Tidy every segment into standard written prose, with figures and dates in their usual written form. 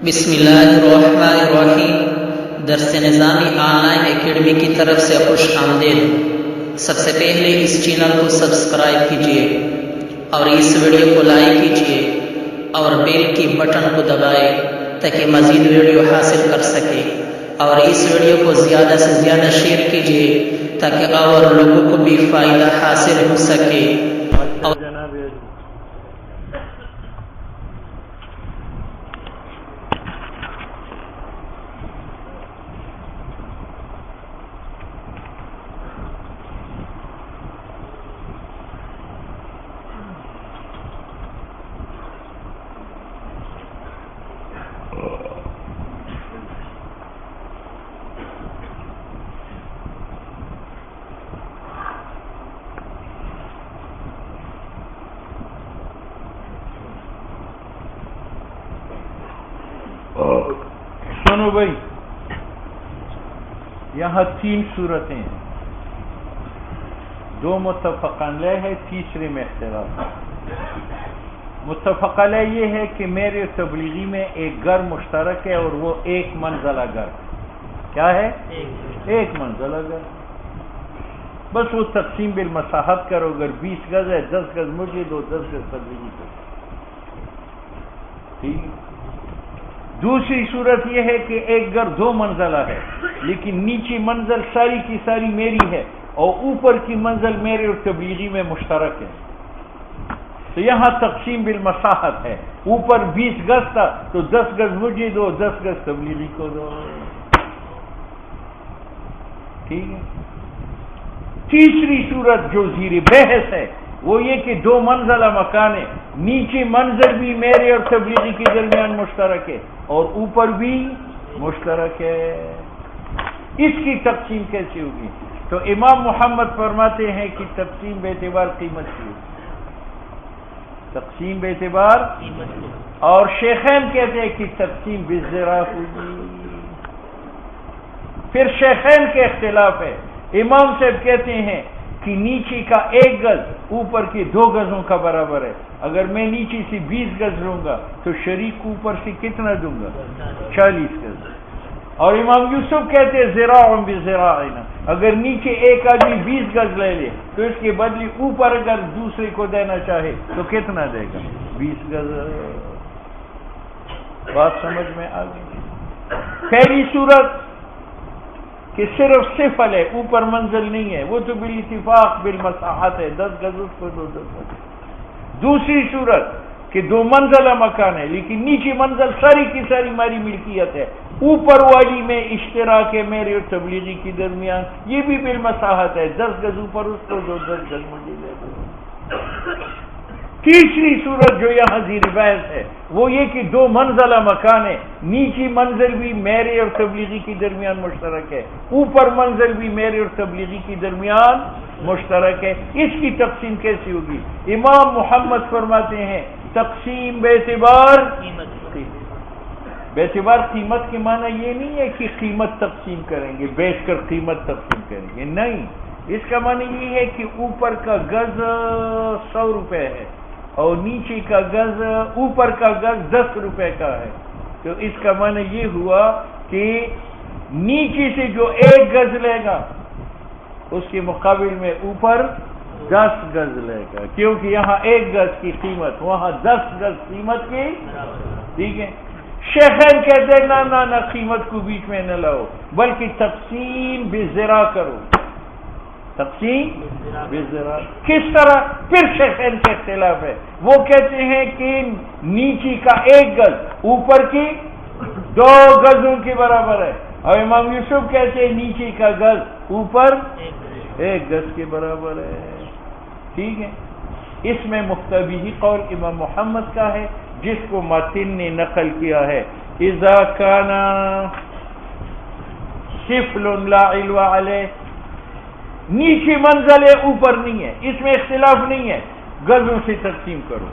بسم اللہ الرحمن الرحیم۔ درس نظامی آن لائن اکیڈمی کی طرف سے خوش آمدید۔ سب سے پہلے اس چینل کو سبسکرائب کیجیے اور اس ویڈیو کو لائک کیجیے اور بیل کی بٹن کو دبائے تاکہ مزید ویڈیو حاصل کر سکے، اور اس ویڈیو کو زیادہ سے زیادہ شیئر کیجیے تاکہ اور لوگوں کو بھی فائدہ حاصل ہو سکے۔ سنو بھائی، یہاں تین صورتیں ہیں، دو متفق علیہ ہے، تیسرے میں اختلاف ہے۔ متفق علیہ یہ ہے کہ میرے تبلیغی میں ایک گھر مشترک ہے اور وہ ایک منزلہ گھر ہے۔ کیا ہے؟ ایک منزلہ گھر۔ بس وہ تقسیم بالمساحت کرو، اگر 20 گز ہے 10 گز مجھے دو، 10 گز تبلیغی کو۔ ٹھیک ہے۔ دوسری صورت یہ ہے کہ ایک گھر 2 منزلہ ہے، لیکن نیچی منزل ساری کی ساری میری ہے اور اوپر کی منزل میرے اور تبلیغی میں مشترک ہے، تو یہاں تقسیم بالمساحت ہے۔ اوپر 20 گز تھا تو 10 گز مجھے دو، 10 گز تبلیغی کو دو۔ ٹھیک ہے۔ تیسری صورت جو زیر بحث ہے وہ یہ کہ 2 منزلہ مکان ہے، نیچے منزل بھی میرے اور تبلیغی کے درمیان مشترک ہے اور اوپر بھی مشترک ہے۔ اس کی تقسیم کیسے ہوگی؟ تو امام محمد فرماتے ہیں کہ تقسیم بے اعتبار قیمت کی ہوگی، تقسیم بے اعتبار، اور شیخین کہتے ہیں کہ تقسیم بالذراع ہوگی۔ پھر شیخین کے اختلاف ہے۔ امام صاحب کہتے ہیں کہ نیچے کا 1 گز اوپر کے 2 گزوں کا برابر ہے، اگر میں نیچے سے 20 گز لوں گا تو شریک اوپر سے کتنا دوں گا؟ 40 گز۔ اور امام یوسف کہتے ہیں ذراع بذراعنا، اگر نیچے ایک آدمی 20 گز لے لے تو اس کے بدلے اوپر اگر دوسرے کو دینا چاہے تو کتنا دے گا؟ 20 گز۔ بات سمجھ میں آ گئی؟ پہلی صورت کہ صرف صفل ہے، اوپر منزل نہیں ہے، وہ تو بالاتفاق بالمساحت ہے، 10 گز اس کو دو، 10 گز۔ دوسری صورت کہ 2 منزلہ مکان ہے لیکن نیچی منزل ساری کی ساری ہماری ملکیت ہے، اوپر والی میں اشتراک ہے میرے اور تبلیغی کے درمیان، یہ بھی بالمساحت ہے، 10 گز اوپر اس کو دو، 10 گز مجھے دے دو۔ تیسری صورت جو یہاں زیر بحث ہے وہ یہ کہ 2 منزلہ مکان ہے، نیچی منزل بھی میرے اور تبلیغی کے درمیان مشترک ہے، اوپر منزل بھی میرے اور تبلیغی کے درمیان مشترک ہے۔ اس کی تقسیم کیسی ہوگی؟ امام محمد فرماتے ہیں تقسیم بے اعتبار قیمت۔ بے اعتبار قیمت کے معنی یہ نہیں ہے کہ قیمت تقسیم کریں گے، بیچ کر قیمت تقسیم کریں گے، نہیں، اس کا معنی یہ ہے کہ اوپر کا گز 100 روپے ہے اور نیچے کا گز، اوپر کا گز 10 روپے کا ہے، تو اس کا معنی یہ ہوا کہ نیچے سے جو 1 گز لے گا اس کے مقابل میں اوپر 10 گز لے گا، کیونکہ یہاں 1 گز کی قیمت، وہاں 10 گز قیمت کی۔ ٹھیک ہے۔ شیخین کہتے ہیں نہ قیمت کو بیچ میں نہ لاؤ، بلکہ تقسیم بالذراع کرو، تقسیم بالذراع۔ کس طرح؟ پھر شیخین کے اختلاف ہے، وہ کہتے ہیں کہ نیچے کا 1 گز اوپر کی 2 گزوں کے برابر ہے، اور امام یوسف کہتے ہیں نیچے کا گز اوپر 1 گز کے برابر ہے۔ ٹھیک ہے۔ اس میں مختبی قول امام محمد کا ہے جس کو ماتن نے نقل کیا ہے، اذا کان سفل لا علو علیہ، نیچی منزل ہے اوپر نہیں ہے، اس میں اختلاف نہیں ہے، گزوں سے تقسیم کرو۔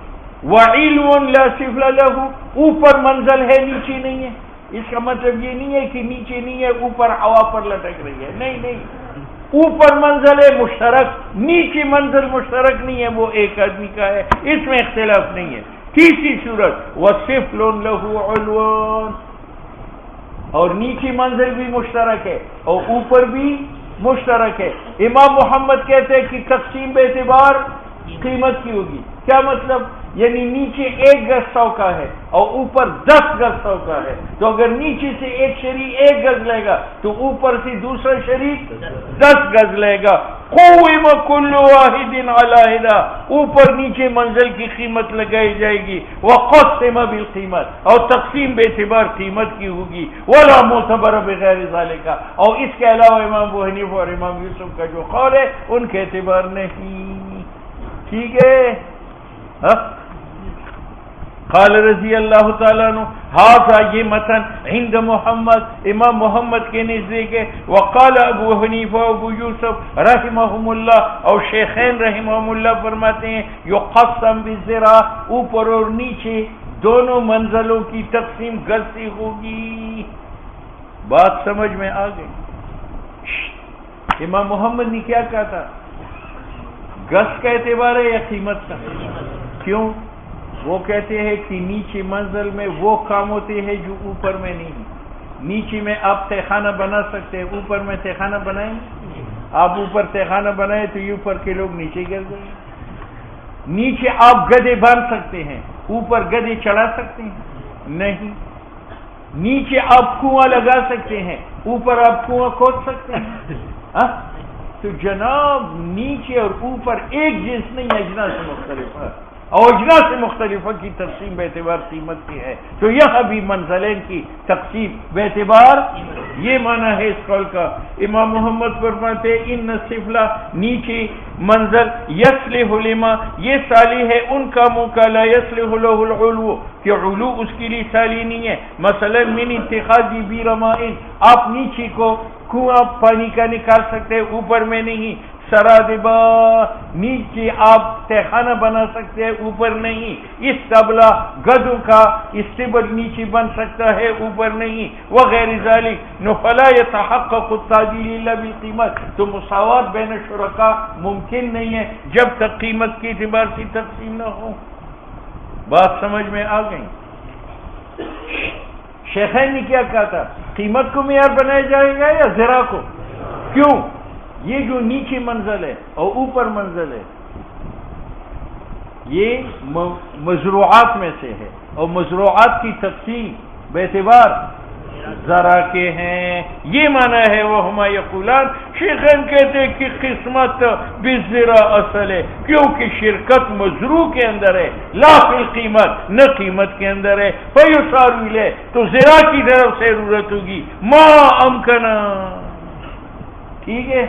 وعلو لا سفل له، اوپر منزل ہے نیچے نہیں ہے، اس کا مطلب یہ نہیں ہے کہ نیچے نہیں ہے اوپر ہوا پر لٹک رہی ہے، نہیں، اوپر منزل ہے مشترک، نیچی منزل مشترک نہیں ہے، وہ ایک آدمی کا ہے، اس میں اختلاف نہیں ہے۔ تیسری صورت وَسِفْلٌ لَهُ عُلْوٌ، اور نیچی منزل بھی مشترک ہے اور اوپر بھی مشترک ہے۔ امام محمد کہتے ہیں کہ تقسیم بے اعتبار قیمت کی ہوگی۔ کیا مطلب؟ یعنی نیچے 1 گز 100 کا ہے اور اوپر 10 گز 100 کا ہے، تو اگر نیچے سے ایک شریک 1 گز لے گا تو اوپر سے دوسرا شریک 10 گز لے گا۔ قوم کل واحد علی حدہ، اوپر نیچے منزل کی قیمت لگائی جائے گی۔ وقسم بالقیمت، اور تقسیم بے اعتبار قیمت کی ہوگی۔ ولا معتبر بغیر ذالک، اور اس کے علاوہ امام ابو حنیفہ اور امام یوسف کا جو قول ہے ان کے اعتبار نہیں۔ ٹھیک ہے؟ قال رضی اللہ تعالیٰ عنہ ھذا، یہ متن عند محمد، امام محمد کے نزدیک ہے۔ وقال ابو حنیفہ ابو یوسف رحمہم اللہ، اور شیخین رحمہم اللہ فرماتے ہیں یقسم بالذراع، اوپر اور نیچے دونوں منزلوں کی تقسیم گز سے ہوگی۔ بات سمجھ میں آ گئی؟ امام محمد نے کیا کہا تھا؟ گز کا اعتبار ہے یا قیمت کا؟ کیوں؟ وہ کہتے ہیں کہ نیچے منزل میں وہ کام ہوتے ہیں جو اوپر میں نہیں۔ نیچے میں آپ تہخانہ بنا سکتے ہیں، اوپر میں تہخانہ بنائیں گے؟ آپ اوپر تہخانہ بنائیں تو یہ اوپر کے لوگ نیچے گر جائیں گے۔ نیچے آپ گدے باندھ سکتے ہیں، اوپر گدے چڑھا سکتے ہیں؟ نہیں۔ نیچے آپ کنواں لگا سکتے ہیں، اوپر آپ کنواں کھود سکتے ہیں؟ تو جناب نیچے اور اوپر ایک جنس نہیں، اجناس سے مختلف ہے، اور اجناس سے مختلفہ کی تقسیم بے اعتبار قیمت کی ہے۔ تو یہاں بھی منزلین کی تقسیم بے اعتبار، یہ معنی ہے اس قول کا۔ امام محمد فرماتے ان السفلہ، نیچے منزل، یصلح لما، یہ صالح ہے ان کاموں کا، لا یصلح له العلو، کہ علو اس کے لیے صالح نہیں ہے۔ مثلا من اتخاذ بئر ماء، آپ نیچے کو کنواں پانی کا نکال سکتے ہیں، اوپر میں نہیں۔ سرادبا، نیچے آپ تہخانہ بنا سکتے ہیں، اوپر نہیں۔ استبلا، گدوں کا استبل نیچے بن سکتا ہے، اوپر نہیں۔ وغیر ذالک، فلا يتحقق التعدیل الا بالقیمت، تو مساوات بین شرکاء ممکن نہیں ہے جب تک قیمت کے اعتبار سے تقسیم نہ ہو۔ بات سمجھ میں آ گئی؟ شیخین نے کیا کہا تھا؟ قیمت کو معیار بنایا جائے گا یا ذرا کو؟ کیوں؟ یہ جو نیچے منزل ہے اور اوپر منزل ہے یہ مزروعات میں سے ہے، اور مزروعات کی تقسیم بے اعتبار ذرا کے ہیں۔ یہ معنی ہے وہ ہما یقولان، شیخین کہتے ہیں کہ قسمت بالذرا اصل ہے، کیونکہ شرکت مزروع کے اندر ہے، لا فی القیمت، نہ قیمت کے اندر ہے۔ فیصار الیہ، تو ذرا کی طرف سے ضرورت ہوگی، ما امکنا۔ ٹھیک ہے؟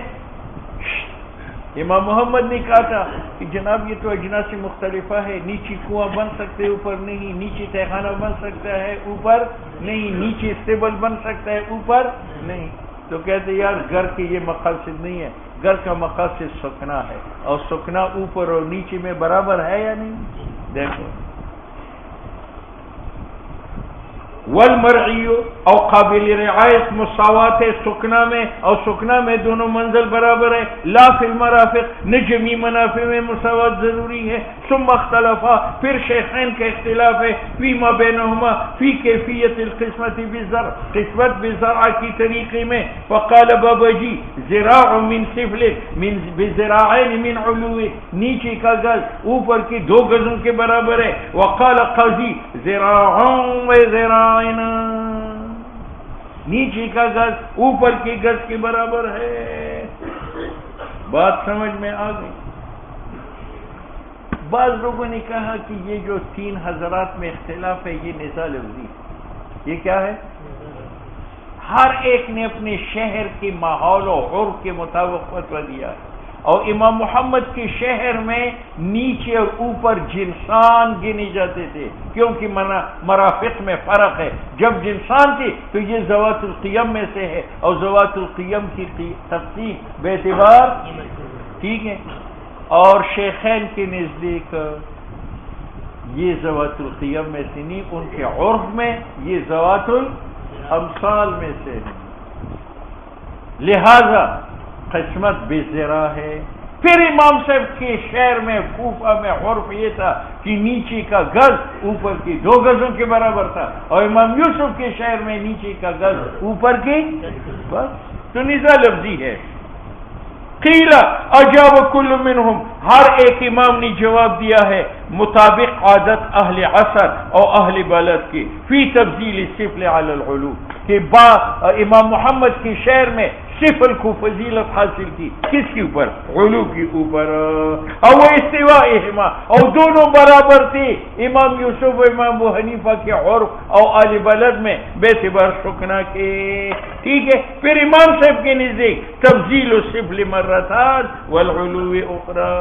امام محمد نے کہا تھا کہ جناب یہ تو اجناس سے مختلفہ ہے، نیچے کنواں بن سکتے اوپر نہیں، نیچے تہخانہ بن سکتا ہے اوپر نہیں، نیچے اسٹیبل بن سکتا ہے اوپر نہیں۔ تو کہتے یار گھر کے یہ مقاصد نہیں ہے، گھر کا مقاصد سکنا ہے، اور سکنا اوپر اور نیچے میں برابر ہے یا نہیں؟ دیکھو والمرعی، اور قابل رعایت مساوات ہے سکنا میں، اور سکنا میں دونوں منزل برابر ہے۔ لا فی المرافق، نہ جمی منافع میں مساوات ضروری ہے۔ ثم اختلفا، پھر شیخین کا اختلاف ہے، فیما بینہما، فی کیفیت القسمت بالزرع، قسمت بالزرع کی طریقے میں۔ فقال بابجی ذراع من سفل بذراعین من علو، نیچے کا گز اوپر کی 2 گزوں کے برابر ہے۔ وقال قاضی ذراع و ذراع، نیچے کا گز اوپر کی گز کے برابر ہے۔ بات سمجھ میں آ گئی؟ بعض لوگوں نے کہا کہ یہ جو 3 حضرات میں اختلاف ہے یہ نزاع لفظی ہے۔ یہ کیا ہے؟ ہر ایک نے اپنے شہر کے ماحول و عرف کے مطابق فتویٰ دیا ہے، اور امام محمد کے شہر میں نیچے اور اوپر جنسان گنے جاتے تھے، کیونکہ مرافق میں فرق ہے۔ جب جنسان تھی تو یہ ذوات القیم میں سے ہے، اور ذوات القیم کی تقسیم بے اعتبار، ٹھیک ہے۔ اور شیخین کے نزدیک یہ ذوات القیم میں سے نہیں، ان کے عرف میں یہ ذوات الامثال میں سے ہے، لہذا قسمت بالذرا ہے۔ پھر امام صاحب کے شہر میں کوفہ میں عرف یہ تھا کہ نیچے کا گز اوپر کی 2 گزوں کے برابر تھا، اور امام یوسف کے شہر میں نیچے کا گز اوپر کی بس تو نزاع لفظی ہے۔ قیل اجاب کل منہم، ہر ایک امام نے جواب دیا ہے مطابق عادت اہل عصر اور اہل بلد کی، فی تفضیل السفل علی العلو، کہ امام محمد کے شہر میں سفل کو فضیلت حاصل کی کس کے اوپر؟ علو کے اوپر، اور وہ استواءہما، اور دونوں برابر تھے امام یوسف و امام ابو حنیفہ کے عرف اور اہل بلد میں بیعتبار سکنا کے، ٹھیک ہے۔ پھر امام صاحب کے نزدیک تفضیل السفل مرتان والعلو اخرى،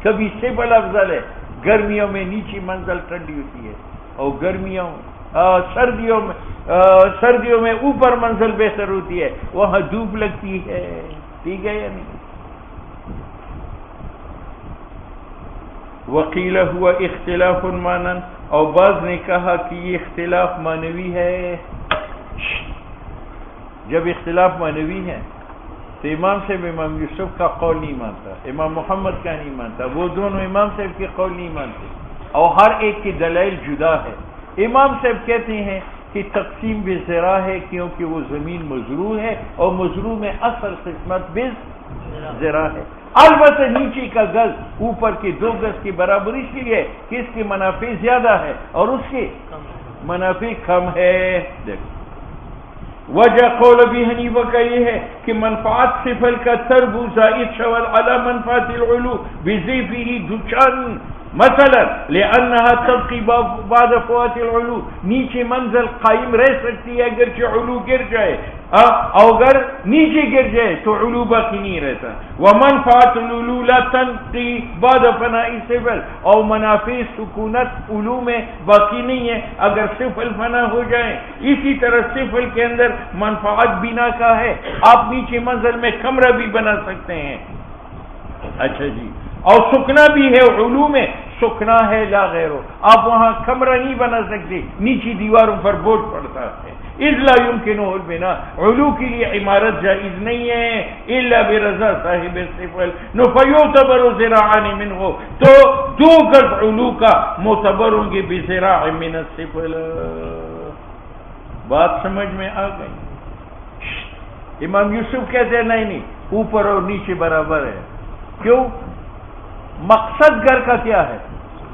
کبھی سفل افضل ہے، گرمیوں میں نیچی منزل ٹھنڈی ہوتی ہے، اور سردیوں میں اوپر منزل بہتر ہوتی ہے، وہاں دھوپ لگتی ہے، ٹھیک ہے یا نہیں؟ وقیل ہوا اختلاف معنن، اور بعض نے کہا کہ یہ اختلاف معنوی ہے۔ جب اختلاف معنوی ہے تو امام صاحب امام یوسف کا قول نہیں مانتا، امام محمد کا نہیں مانتا، وہ دونوں امام صاحب کے قول نہیں مانتے، اور ہر ایک کی دلائل جدا ہے۔ امام صاحب کہتے ہیں کہ تقسیم بزرا ہے، کیونکہ وہ زمین مزروع ہے، اور مزروع میں اصل قسمت بزرا ہے۔ البتہ نیچے کا گز اوپر کے 2 گز کے برابر اس لیے کہ اس کی منافع زیادہ ہے اور اس کی منافع کم ہے۔ دیکھو وجہ قول ابی حنیفہ کا یہ ہے کہ منفعت سفل کا تربو زائد شول علی منفعت العلو بزیفی دچان، مثلا لأنها تبقی بعد فوات العلو، نیچے منزل قائم رہ سکتی ہے اگرچہ علو گر جائے، اگر نیچے گر جائے تو علو باقی نہیں رہتا۔ ومنفعت العلو لا تنقی بعد فناء سفل، اور منافع سکونت علو میں باقی نہیں ہے اگر سفل فنا ہو جائے۔ اسی طرح سفل کے اندر منفعت بنا کا ہے، آپ نیچے منزل میں کمرہ بھی بنا سکتے ہیں، اچھا جی، اور سکنا بھی ہے، علو میں سکنا ہے لا غیر، آپ وہاں کمرہ نہیں بنا سکتے، نیچی دیواروں پر بوجھ پڑتا ہے۔ اذ لا يمكنه البناء، علو کے لیے عمارت جائز نہیں ہے الا برضا صاحب السفل، فيعتبر ذراعان منه، تو 2 گز علو کا معتبر ہوں گے بذراع من السفل۔ بات سمجھ میں آ گئی؟ امام یوسف کہتے ہیں نہیں، اوپر اور نیچے برابر ہے۔ کیوں؟ مقصد گھر کا کیا ہے؟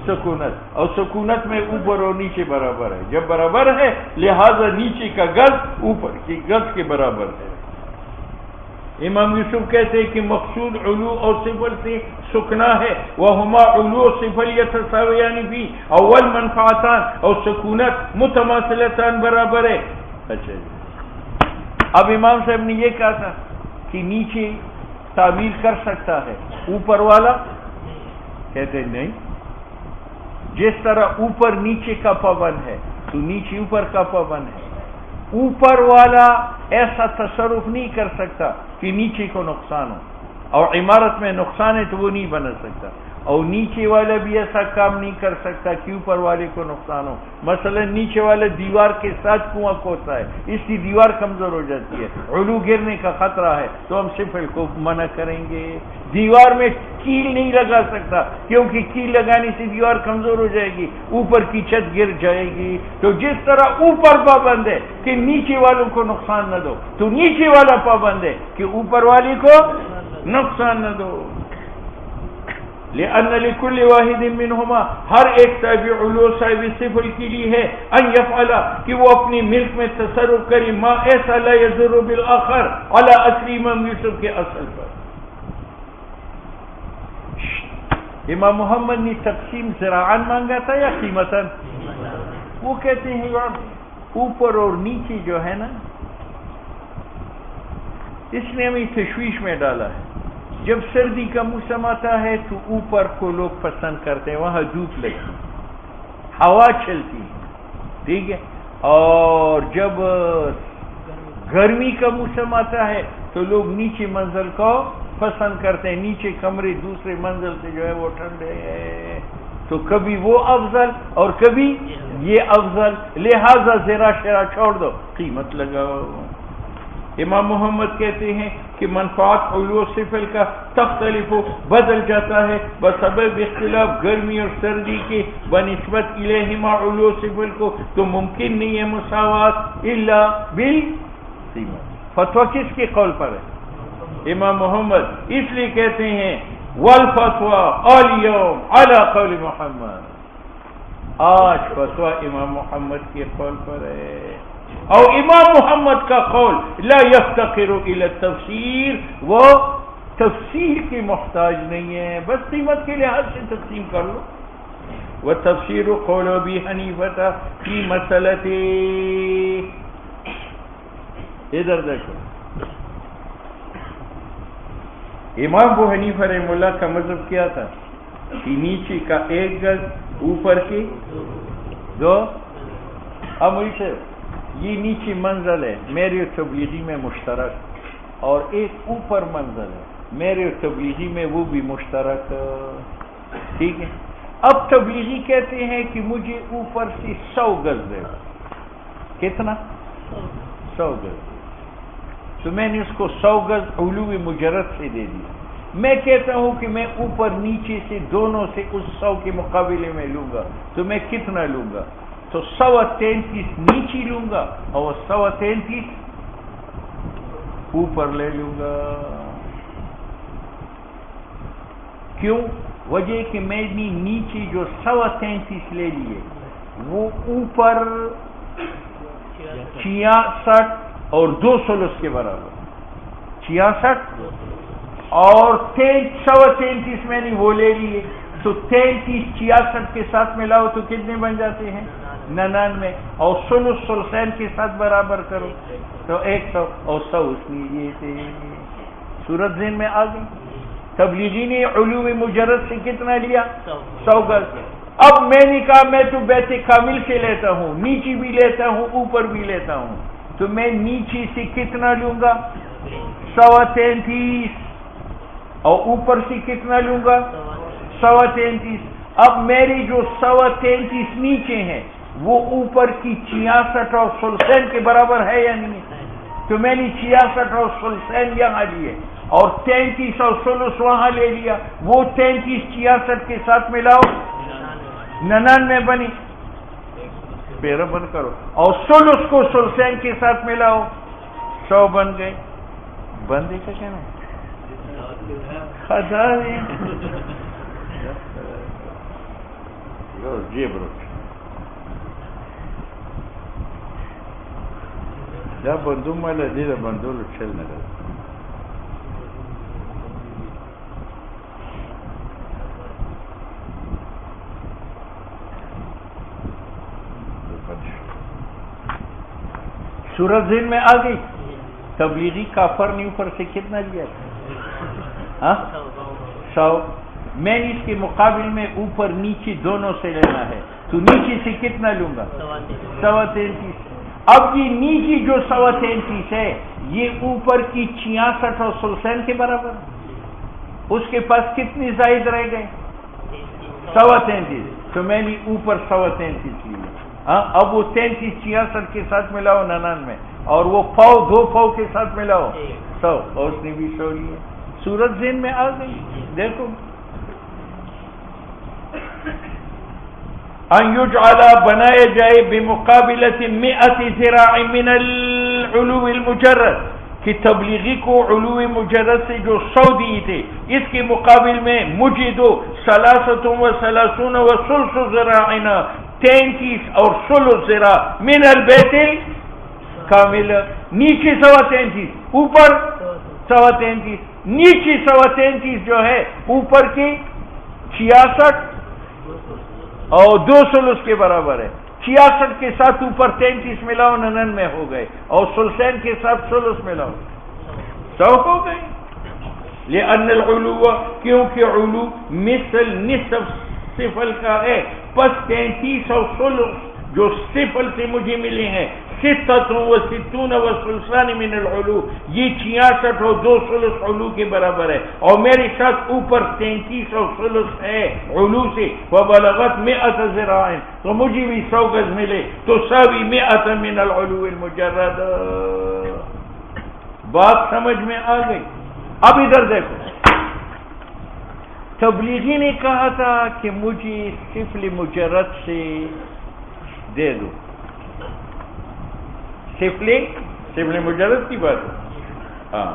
سکونت، اور سکونت میں اوپر اور نیچے برابر ہے، جب برابر ہے لہذا نیچے کا گز اوپر کی گز کے برابر ہے۔ امام یوسف کہتے ہیں کہ مقصود علو اور سفل سے سکنا ہے، وہما علو و سفل یتساویان فی، اول منفعتان اور سکونت متماثلتان برابر ہے۔ اچھا جی، اب امام صاحب نے یہ کہا تھا کہ نیچے تعبیر کر سکتا ہے، اوپر والا کہتے نہیں، جس طرح اوپر نیچے کا پابند ہے تو نیچے اوپر کا پابند ہے، اوپر والا ایسا تصرف نہیں کر سکتا کہ نیچے کو نقصان ہو، اور عمارت میں نقصان ہے تو وہ نہیں بنا سکتا، اور نیچے والا بھی ایسا کام نہیں کر سکتا کہ اوپر والے کو نقصان ہو۔ مثلا نیچے والا دیوار کے ساتھ کنواں کھودتا ہے، اس کی دیوار کمزور ہو جاتی ہے، علو گرنے کا خطرہ ہے تو ہم سفل کو منع کریں گے۔ دیوار میں کیل نہیں لگا سکتا کیونکہ کیل لگانے سے دیوار کمزور ہو جائے گی، اوپر کی چھت گر جائے گی۔ تو جس طرح اوپر پابند ہے کہ نیچے والوں کو نقصان نہ دو، تو نیچے والا پابند ہے کہ اوپر والے کو نقصان نہ دو۔ لأن لكل واحد منهما، ہر ایک تابع علو صاحب سفل کے لیے ہے ان يفعل، کہ وہ اپنی ملک میں تصرف کرے ما ایسا لا يضر بالآخر على اصل امام یوسف کے اصل پر۔ امام محمد نے تقسیم ذراعاً مانگا تھا یا قیمتاً؟ وہ کہتے ہیں اوپر اور نیچے جو ہے نا، اس نے ہمیں تشویش میں ڈالا ہے۔ جب سردی کا موسم آتا ہے تو اوپر کو لوگ پسند کرتے ہیں، وہاں دھوپ لگتی، ہوا چلتی، ٹھیک ہے، اور جب گرمی کا موسم آتا ہے تو لوگ نیچے منزل کو پسند کرتے ہیں، نیچے کمرے دوسرے منزل سے جو ہے وہ ٹھنڈے ہیں، تو کبھی وہ افضل اور کبھی یہ افضل، لہذا ذرا شرا چھوڑ دو، قیمت لگاؤ۔ امام محمد کہتے ہیں کہ منفعت علو صفل کا تختلف بدل جاتا ہے بسبب اختلاف گرمی اور سردی کے بنسبت الیہما علو صفل کو، تو ممکن نہیں ہے مساوات الا بالسیما۔ فتویٰ کس کے قول پر ہے؟ امام محمد۔ اس لیے کہتے ہیں والفتویٰ الیوم علی قول محمد، آج فتویٰ امام محمد کے قول پر ہے، اور امام محمد کا قول لا یفتقر الی التفسیر، وہ تفسیر کی محتاج نہیں ہے، بس قیمت کے لحاظ سے تقسیم کر لو۔ وتفسیر قول ابی حنیفہ فی مسئلۃ، ادھر دیکھو، امام ابو حنیفہ رحمہ اللہ کا مذہب کیا تھا کہ نیچے کا 1 گز، اوپر کی 2۔ اب مجھے یہ نیچی منزل ہے میرے تبلیغی میں مشترک، اور ایک اوپر منزل ہے میرے تبلیغی میں، وہ بھی مشترک، ٹھیک ہے۔ اب تبلیغی کہتے ہیں کہ مجھے اوپر سے 100 گز دے، کتنا؟ 100 گز، تو میں نے اس کو 100 گز علو مجرد سے دے دیا۔ میں کہتا ہوں کہ میں اوپر نیچے سے دونوں سے اس 100 کے مقابلے میں لوں گا، تو میں کتنا لوں گا؟ تو 133 نیچی لوں گا اور 133 اوپر لے لوں گا۔ کیوں؟ وجہ کہ میں نے نیچے جو 133 لے لیے وہ اوپر 66 اور 2 ثلث کے برابر، 66 اور 133 میں نے وہ لے لیے، تو 33 66 کے ساتھ ملاؤ تو کتنے بن جاتے ہیں؟ 99، اور ثلث ثلثین کے ساتھ برابر کرو تو 100، اور 100 اس نے یہ تھے۔ صورت ذہن میں آ گئی؟ تبلیغی نے علو مجرد سے کتنا لیا؟ 100 گز۔ اب میں نے کہا میں تو بیت کامل سے لیتا ہوں، نیچی بھی لیتا ہوں اوپر بھی لیتا ہوں، تو میں نیچی سے کتنا لوں گا؟ 133، اور اوپر سے کتنا لوں گا؟ 133۔ اب میری جو 133 نیچے ہیں وہ اوپر کی 66 اور ثلثین کے برابر ہے یا نہیں؟ تو میں نے 66 اور ثلثین یہاں لیے اور 33 اور ثلث وہاں لے لیا، وہ 33 66 کے ساتھ ملاؤ 99 بنی، پیرا بند کرو، اور ثلث کو ثلثین کے ساتھ ملاؤ 100 بن گئے۔ بندے کا کہنا خدا ہے جیب رکھ دا بندو مالا دی دا بندو لچل نگر صورت ذہن میں آ گئی؟ تبلیغی کافر نے اوپر سے کتنا لیا تھا؟ 100۔ میں نے اس کے مقابل میں اوپر نیچے دونوں سے لینا ہے، تو نیچے سے کتنا لوں گا؟ 133۔ اب یہ نیچی جو 133 ہے یہ اوپر کی 66 اور ثلثین کے برابر، اس کے پاس کتنی زائد رہ گئے؟ 133، تو میں نے اوپر 133 لیا۔ اب وہ 33 66 کے ساتھ ملاؤ 99، اور وہ پاؤ 2 پاؤ کے ساتھ ملاؤ 100، اور اس نے بھی 100 لیا۔ صورت ذہن میں آ گئی؟ دیکھو، ان یجعل بنائے جائے بمقابلت 100 ذراع من العلو المجرد، کہ تبلیغی کو علو مجرد سے جو 100 دیے تھے اس کے مقابل میں مجھے دو 33 و 30 و ثلث ذراعنا 33 اور ثلث ذراع من البیت کامل، نیچے 133 اوپر 133، نیچے 133 جو ہے اوپر کی 66 اور 2 ثلث کے برابر ہے، 66 کے ساتھ اوپر 33 ملاؤ 99 ہو گئے، اور ثلثین کے ساتھ ثلث ملاؤ 100 ہو گئے۔ لأن العلو، کیونکہ علو مثل نصف صفل کا ہے، پس 33 اور ثلث جو صفل سے مجھے ملے ہیں 66 و 60 و ثلثان من العلو، یہ 66 اور 2 ثلث علو کے برابر ہے، اور میرے ساتھ اوپر 33 اور ثلث ہے علو سے، وبلغت 100 ذراع، تو مجھے بھی 100 گز ملے، تو ساوی 100 من العلو المجرد۔ بات سمجھ میں آ گئی؟ اب ادھر دیکھو، تبلیغی نے کہا تھا کہ مجھے سفل مجرد سے دے دو. سفل مجرد کی بات ہے. ہاں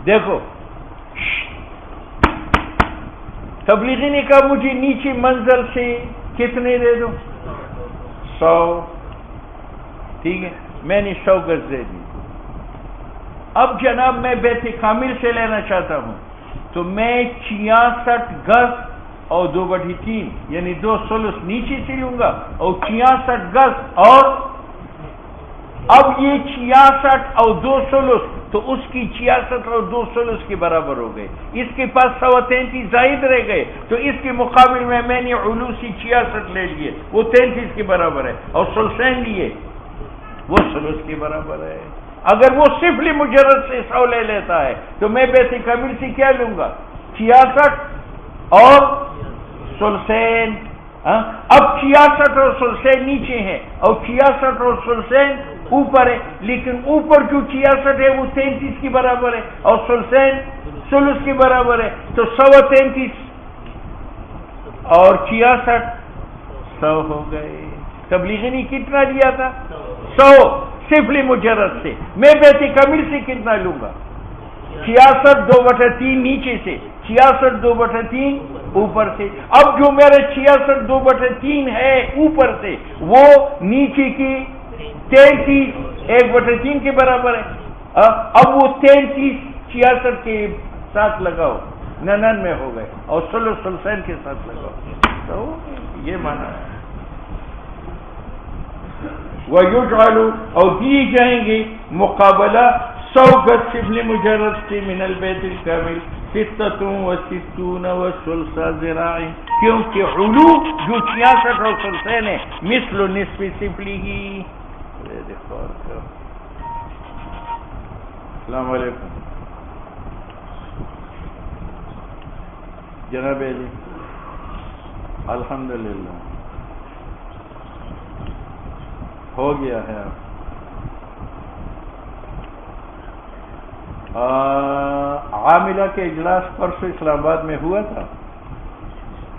دیکھو، تبلیغی نے کہا مجھے نیچی منزل سے کتنے دے دو؟ 100. ٹھیک ہے، میں نے 100 گز دے دی. اب جناب میں بیت کامل سے لینا چاہتا ہوں تو میں 66 گز اور 2/3 یعنی 2 ثلث نیچے سے لوں گا اور 66 گز. اور اب یہ 66 اور 2 ثلث تو اس کی 66 اور 2 ثلث کے برابر ہو گئے. اس کے پاس 133 زائد رہ گئے تو اس کے مقابل میں نے علوسی 66 لے لیے، وہ 33 کے برابر ہے، اور ثلثین لیے، وہ ثلث کے برابر ہے. اگر وہ سفل مجرد سے 100 لے لیتا ہے تو میں بیت کامل سے کیا لوں گا؟ 66 اور ثلثین. اب 66 اور ثلثین نیچے ہیں اور 66 اور ثلثین اوپر ہے، لیکن اوپر جو 66 ہے وہ 33 کے برابر ہے اور ثلثین ثلث کے برابر ہے. تو 133 اور 66 100 ہو گئے. تبلیغی نے کتنا دیا تھا؟ 100 سفل مجرد سے. میں بیت کامل سے کتنا لوں گا؟ 66 2/3 نیچے سے، 66 2/3 اوپر سے. اب جو میرے 66 2/3 ہے اوپر سے وہ نیچے کی 33 1/3 کے برابر ہے. اب وہ 33 66 کے ساتھ لگاؤ 99 ہو گئے اور ثلثین کے ساتھ لگاؤ. تو یہ مانا ہے. وَيُجْعَلُ اور دی جائیں گے مقابلہ 100 گز سفل مجرد سے من البیت الکامل 66 وثلث ذراع، کیونکہ علو جو 66 اور ثلثین ہے مثل نصف سفلہ. السلام علیکم جناب جی. الحمدللہ ہو گیا ہے. عاملہ کے اجلاس پرسوں اسلام آباد میں ہوا تھا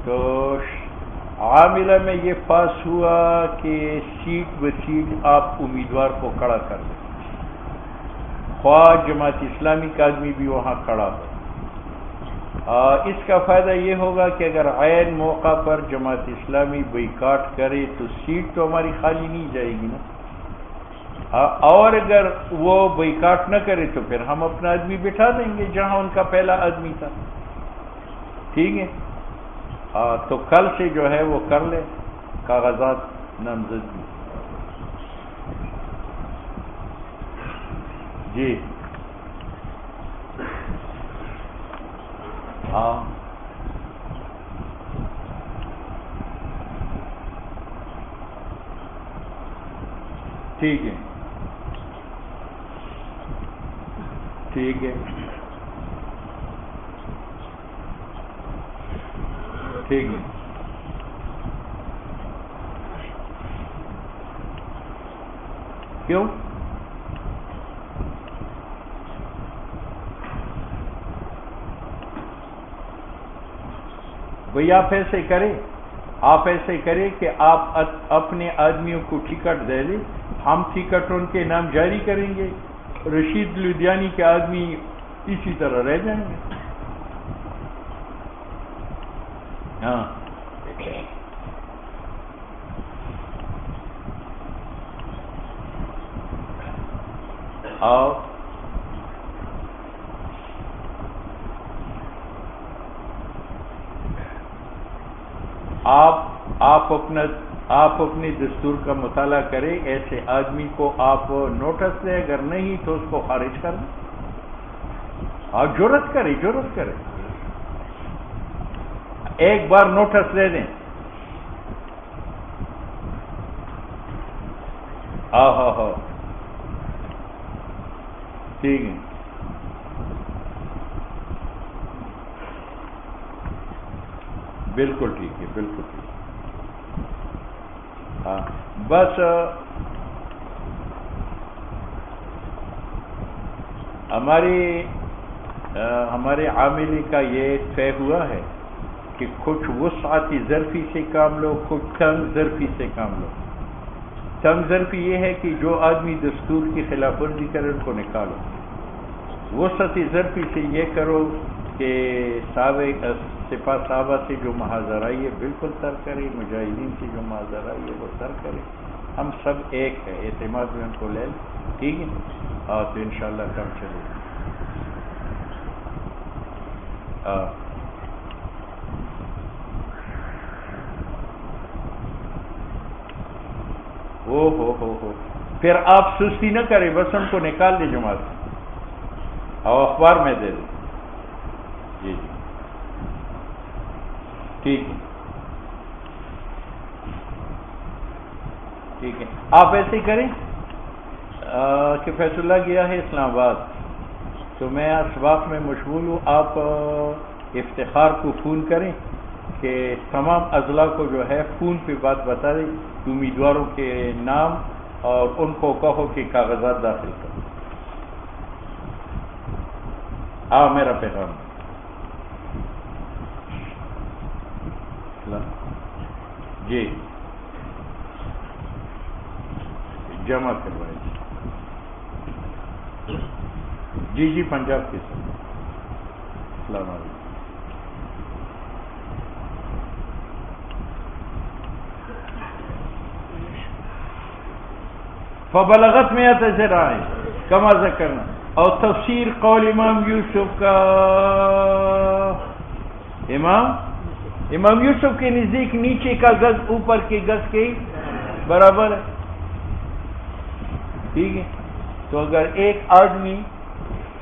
تو عاملہ میں یہ پاس ہوا کہ سیٹ بسیٹ آپ امیدوار کو کھڑا کر دیں، خواہ جماعت اسلامی کا آدمی بھی وہاں کھڑا ہو. اس کا فائدہ یہ ہوگا کہ اگر عین موقع پر جماعت اسلامی بائیکاٹ کرے تو سیٹ تو ہماری خالی نہیں جائے گی نا، اور اگر وہ بائیکاٹ نہ کرے تو پھر ہم اپنا آدمی بٹھا دیں گے جہاں ان کا پہلا آدمی تھا. ٹھیک ہے، تو کل سے جو ہے وہ کر لے کاغذات نامزدگی. جی ہاں ٹھیک ہے ٹھیک ہے ٹھیک ہے. کیوں؟ بھئی آپ ایسے کریں کہ آپ اپنے آدمیوں کو ٹکٹ دے دیں، ہم ٹکٹ ان کے نام جاری کریں گے، رشید لدھیانی کے آدمی اسی طرح رہ جائیں گے. ہاں آؤ آپ اپنے دستور کا مطالعہ کریں. ایسے آدمی کو آپ نوٹس دیں، اگر نہیں تو اس کو خارج کر دیں. آپ جرت کریں ایک بار نوٹس دے دیں. ہاں ٹھیک ہے بالکل ٹھیک ہے بالکل ٹھیک. ہاں بس ہمارے عاملی کا یہ طے ہوا ہے کہ کچھ وسعتی ظرفی سے کام لو، کچھ تنگ ظرفی سے کام لو۔ تنگ ظرفی یہ ہے کہ جو آدمی دستور کی خلاف ورزی کرے ان کو نکالو۔ وسعتی ظرفی سے یہ کرو کہ سپاہ صحابہ سے جو محاذر آئی ہے بالکل ترک کرے، مجاہدین سے جو محاذر آئی ہے وہ ترک کرے۔ ہم سب ایک ہے، اعتماد میں ان کو لے لیں، ٹھیک ہے؟ اور تو انشاءاللہ کام چلے گا۔ ہو پھر آپ سستی نہ کریں، بس ان کو نکال دیں جماعت سے اور اخبار میں دے دیں۔ جی ٹھیک ہے، ٹھیک ہے۔ آپ ایسے کریں کہ فیض اللہ گیا ہے اسلام آباد، تو میں اسباق میں مشغول ہوں، آپ افتخار کو فون کریں کہ تمام اضلاع کو جو ہے فون پہ بات بتا دیں، امیدواروں کے نام، اور ان کو کہو کہ کاغذات داخل کرو۔ میرا پیغام جی جمع کروائے جی پنجاب کے ساتھ۔ السلام علیکم۔ فبلغت میں آئے کما ذکرنا، اور تفسیر قول امام یوسف کا، امام یوسف کے نزدیک نیچے کا گز اوپر کے گز کے برابر ہے، ٹھیک ہے؟ تو اگر ایک آدمی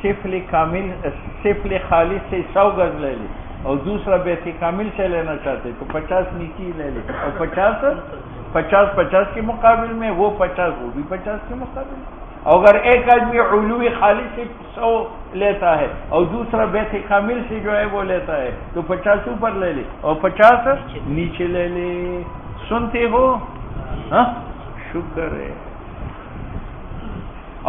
سفل خالص سے 100 گز لے لے اور دوسرا بیت کامل سے لینا چاہتے تو 50 نیچے لے لے، اور 50 کے مقابل میں، وہ 50 وہ بھی 50 کے مقابل میں۔ اگر ایک آدمی علوی خالص سے 100 لیتا ہے اور دوسرا بیت کامل سے جو ہے وہ لیتا ہے تو 50 اوپر لے لے اور 50 نیچے لے لے۔ سنتے ہو؟ ہاں، شکر ہے۔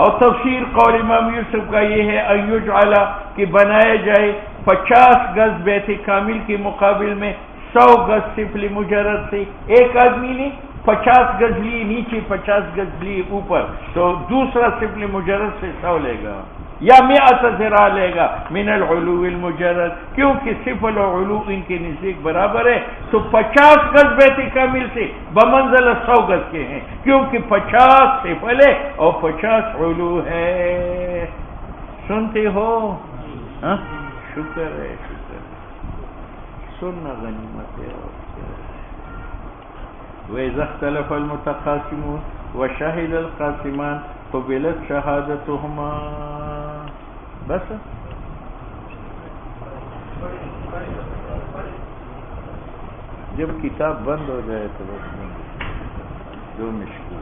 اور تفسیر قول امام یوسف کا یہ ہے ایجعل کہ بنایا جائے 50 گز بیت کامل کے مقابل میں 100 گز سفل مجرد سے، ایک آدمی نے 50 گز لی نیچے، 50 گز لی اوپر، تو دوسرا سفل مجرد سے 100 لے گا، یا 100 ذراع لے گا من العلو المجرد، کیونکہ سفل اور علو ان کے نزدیک برابر ہے، تو 50 گز بیت کامل سے بمنزل 100 گز کے ہیں، کیونکہ 50 سفل ہے اور 50 علو ہے۔ سنتے ہو؟ ہاں، شکر ہے، شکر ہے، سننا غنیمت ہے۔ وَإِذَا اخْتَلَفَ الْمُتَخَاصِمُونَ وَشَهِدَ الْخَاصِمَانِ قُبِلَتْ شَهَادَتُهُمَا۔ بس جب کتاب بند ہو جائے تو بس 2 مشکل